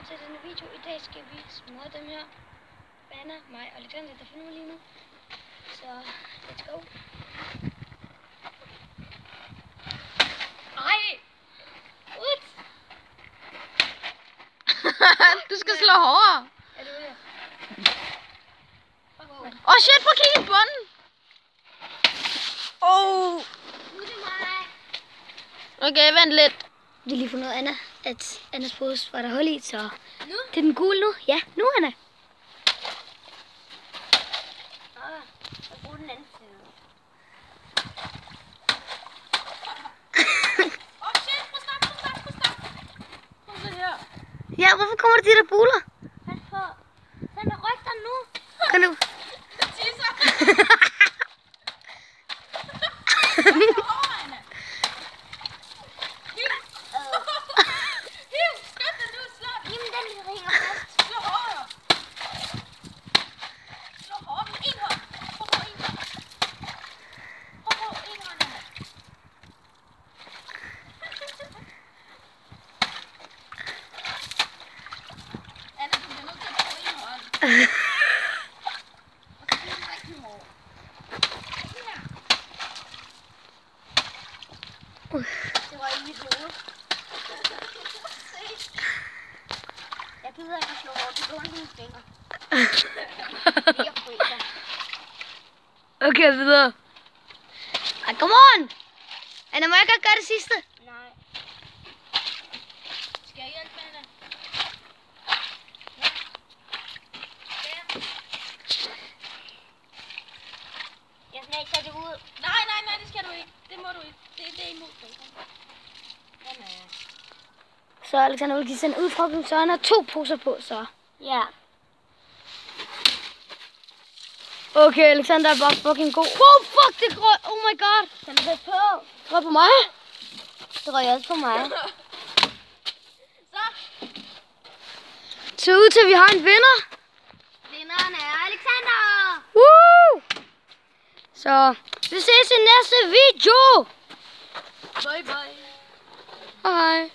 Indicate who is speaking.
Speaker 1: velkommen til denne video. I dag skal vi smadre dem her baner, mig og Alexander, der finder mig lige nu. Så let's go. Ej! Ud!
Speaker 2: Du skal slå hårdere.
Speaker 1: Er du ude?
Speaker 2: Åh shit, prøv at kigge i bunden.
Speaker 1: Nu er det mig.
Speaker 2: Okay, vent lidt.
Speaker 1: Vi har lige fundet ud af, Anna, at Annas pose var der hul i, så
Speaker 2: Nu?
Speaker 1: det er den gule nu. Ja, nu Anna.
Speaker 2: Jeg bruger den anden side. Åh shit, stop. Prøv at se her.
Speaker 1: Ja, hvorfor kommer der de der buler?
Speaker 2: Pas på. Den er rygter nu.
Speaker 1: Kom nu.
Speaker 2: Tisser. Det var i mit hoved. Jeg gider ikke at slå hårdt. Det går ondt i mine fingre. Jeg fryser.
Speaker 1: Okay, videre. Ej, come on! Anna, må jeg godt gøre det sidste?
Speaker 2: Nej. Skal jeg hjælpe hende? Jeg skal ikke tage det ud. Nej, det skal du ikke. Det må du ikke. Det er imod dig.
Speaker 1: Så Alexander vil give sådan en udfordring, så han har 2 poser på, så.
Speaker 2: Ja.
Speaker 1: Okay, Alexander er bare fucking god. Wow, fuck, det røg. Oh my god.
Speaker 2: Kan du sætte på?
Speaker 1: Det røg på mig.
Speaker 2: Det røg også på mig.
Speaker 1: Så ud til, at vi har en vinder.
Speaker 2: Vinderen er Alexander.
Speaker 1: Woo! Så vi ses i næste video.
Speaker 2: Bye bye.
Speaker 1: Hej.